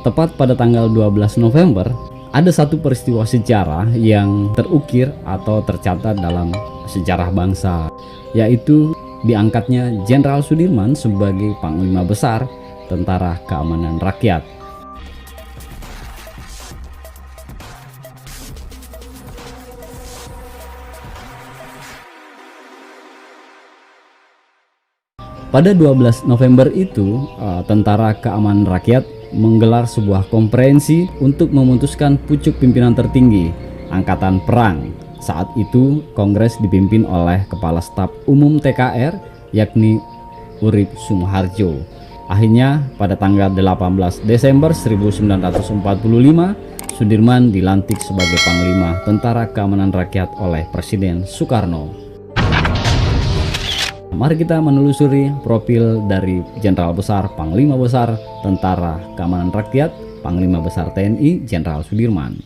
Tepat pada tanggal 12 November, ada satu peristiwa sejarah yang terukir atau tercatat dalam sejarah bangsa, yaitu diangkatnya Jenderal Sudirman sebagai Panglima Besar Tentara Keamanan Rakyat. Pada 12 November itu, Tentara Keamanan Rakyat menggelar sebuah konferensi untuk memutuskan pucuk pimpinan tertinggi Angkatan Perang. Saat itu Kongres dipimpin oleh Kepala Staf Umum TKR yakni Urip Sumoharjo. Akhirnya pada tanggal 18 Desember 1945 Sudirman dilantik sebagai Panglima Tentara Keamanan Rakyat oleh Presiden Soekarno. Mari kita menelusuri profil dari Jenderal Besar Panglima Besar Tentara Keamanan Rakyat, Panglima Besar TNI Jenderal Sudirman.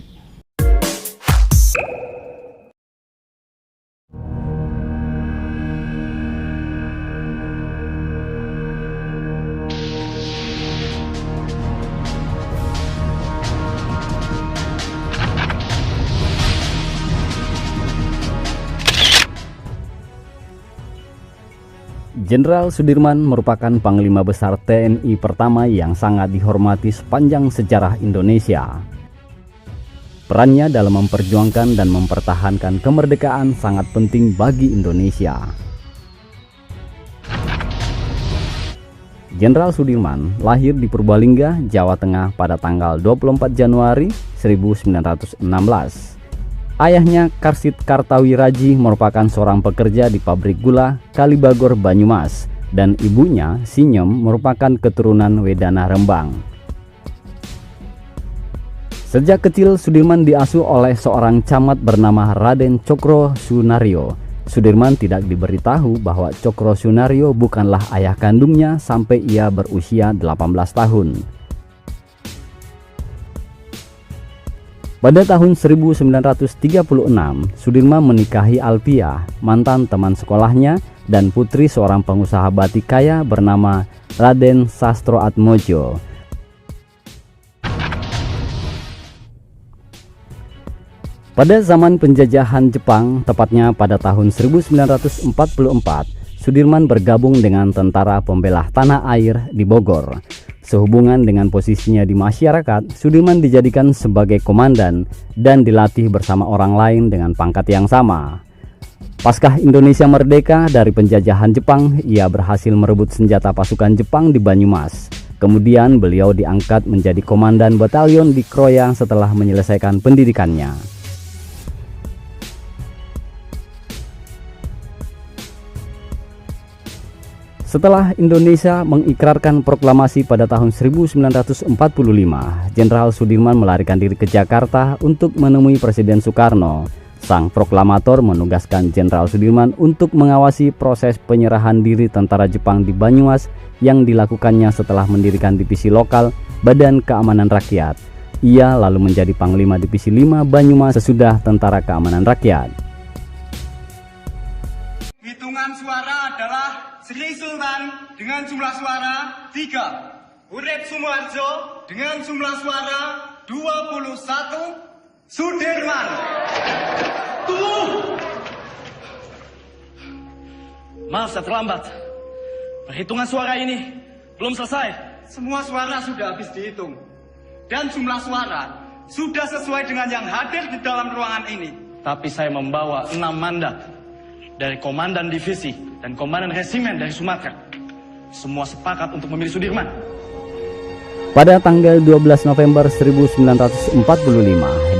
Jenderal Sudirman merupakan Panglima Besar TNI pertama yang sangat dihormati sepanjang sejarah Indonesia. Perannya dalam memperjuangkan dan mempertahankan kemerdekaan sangat penting bagi Indonesia. Jenderal Sudirman lahir di Purbalingga, Jawa Tengah pada tanggal 24 Januari 1916. Ayahnya Karsit Kartawiraji merupakan seorang pekerja di pabrik gula Kalibagor Banyumas dan ibunya Sinyem merupakan keturunan Wedana Rembang. Sejak kecil Sudirman diasuh oleh seorang camat bernama Raden Cokro Sunario. Sudirman tidak diberitahu bahwa Cokro Sunario bukanlah ayah kandungnya sampai ia berusia 18 tahun. Pada tahun 1936, Sudirman menikahi Alpia, mantan teman sekolahnya dan putri seorang pengusaha batik kaya bernama Raden Sastroatmojo. Pada zaman penjajahan Jepang, tepatnya pada tahun 1944, Sudirman bergabung dengan Tentara Pembela Tanah Air di Bogor. Sehubungan dengan posisinya di masyarakat, Sudirman dijadikan sebagai komandan dan dilatih bersama orang lain dengan pangkat yang sama. Paskah Indonesia merdeka dari penjajahan Jepang, ia berhasil merebut senjata pasukan Jepang di Banyumas. Kemudian beliau diangkat menjadi komandan batalion di Kroya setelah menyelesaikan pendidikannya. Setelah Indonesia mengikrarkan proklamasi pada tahun 1945, Jenderal Sudirman melarikan diri ke Jakarta untuk menemui Presiden Soekarno. Sang proklamator menugaskan Jenderal Sudirman untuk mengawasi proses penyerahan diri tentara Jepang di Banyumas yang dilakukannya setelah mendirikan divisi lokal Badan Keamanan Rakyat. Ia lalu menjadi Panglima Divisi 5 Banyumas sesudah Tentara Keamanan Rakyat. Hitungan suara adalah Sri Sultan dengan jumlah suara 3, Urip Sumoharjo dengan jumlah suara 21, Sudirman. Tunggu! Maaf saya terlambat. Perhitungan suara ini belum selesai. Semua suara sudah habis dihitung. Dan jumlah suara sudah sesuai dengan yang hadir di dalam ruangan ini. Tapi saya membawa 6 mandat dari Komandan Divisi dan Komandan Resimen dari Sumatera. Semua sepakat untuk memilih Sudirman. Pada tanggal 12 November 1945,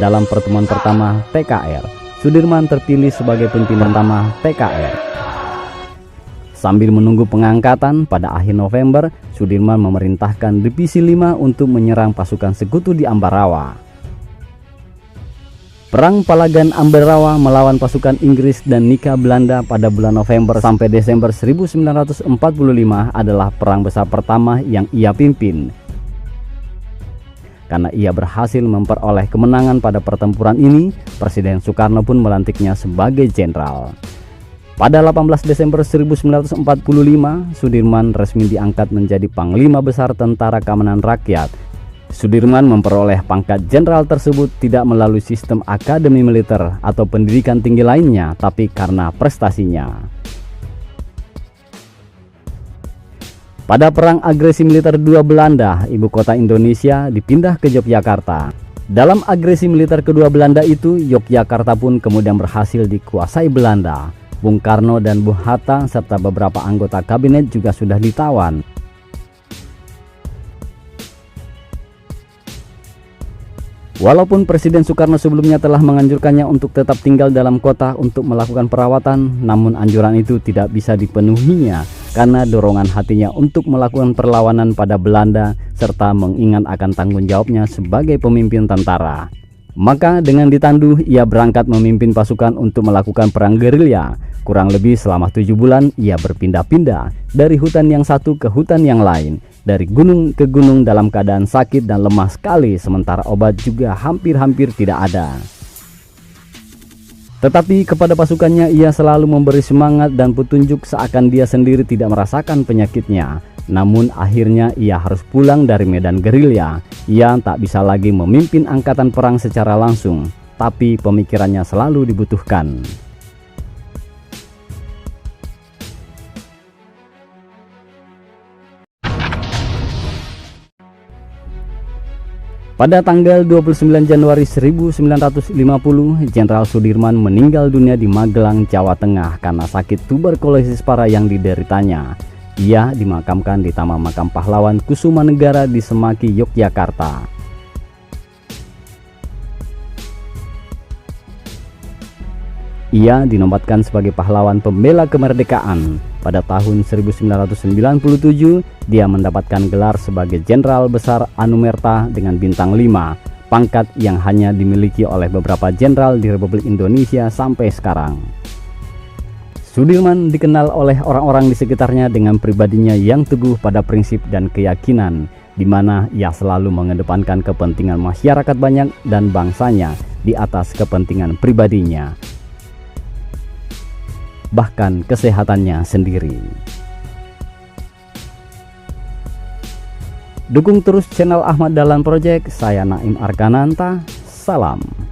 dalam pertemuan pertama TKR, Sudirman terpilih sebagai pimpinan utama TKR. Sambil menunggu pengangkatan, pada akhir November, Sudirman memerintahkan Divisi 5 untuk menyerang pasukan sekutu di Ambarawa. Perang Palagan Ambarawa melawan pasukan Inggris dan Nika Belanda pada bulan November sampai Desember 1945 adalah perang besar pertama yang ia pimpin. Karena ia berhasil memperoleh kemenangan pada pertempuran ini, Presiden Soekarno pun melantiknya sebagai jenderal. Pada 18 Desember 1945, Sudirman resmi diangkat menjadi Panglima Besar Tentara Keamanan Rakyat. Sudirman memperoleh pangkat jenderal tersebut tidak melalui sistem akademi militer atau pendidikan tinggi lainnya, tapi karena prestasinya. Pada perang agresi militer II Belanda, ibu kota Indonesia dipindah ke Yogyakarta. Dalam agresi militer kedua Belanda itu, Yogyakarta pun kemudian berhasil dikuasai Belanda. Bung Karno dan Bung Hatta serta beberapa anggota kabinet juga sudah ditawan. Walaupun Presiden Soekarno sebelumnya telah menganjurkannya untuk tetap tinggal dalam kota untuk melakukan perawatan, namun anjuran itu tidak bisa dipenuhinya karena dorongan hatinya untuk melakukan perlawanan pada Belanda serta mengingat akan tanggung jawabnya sebagai pemimpin tentara. Maka dengan ditandu, ia berangkat memimpin pasukan untuk melakukan perang gerilya. Kurang lebih selama 7 bulan ia berpindah-pindah dari hutan yang satu ke hutan yang lain, dari gunung ke gunung dalam keadaan sakit dan lemah sekali, sementara obat juga hampir-hampir tidak ada. Tetapi kepada pasukannya ia selalu memberi semangat dan petunjuk seakan dia sendiri tidak merasakan penyakitnya. Namun akhirnya ia harus pulang dari medan gerilya. Ia tak bisa lagi memimpin angkatan perang secara langsung, tapi pemikirannya selalu dibutuhkan. Pada tanggal 29 Januari 1950, Jenderal Sudirman meninggal dunia di Magelang, Jawa Tengah karena sakit tuberkulosis parah yang dideritanya. Ia dimakamkan di Taman Makam Pahlawan Kusumanegara di Semaki, Yogyakarta. Ia dinobatkan sebagai pahlawan pembela kemerdekaan. Pada tahun 1997, dia mendapatkan gelar sebagai Jenderal Besar Anumerta dengan bintang 5, pangkat yang hanya dimiliki oleh beberapa jenderal di Republik Indonesia sampai sekarang. Sudirman dikenal oleh orang-orang di sekitarnya dengan pribadinya yang teguh pada prinsip dan keyakinan, di mana ia selalu mengedepankan kepentingan masyarakat banyak dan bangsanya di atas kepentingan pribadinya, bahkan kesehatannya sendiri. Dukung terus channel Ahmad Dahlan Project. Saya Naim Arkananta. Salam.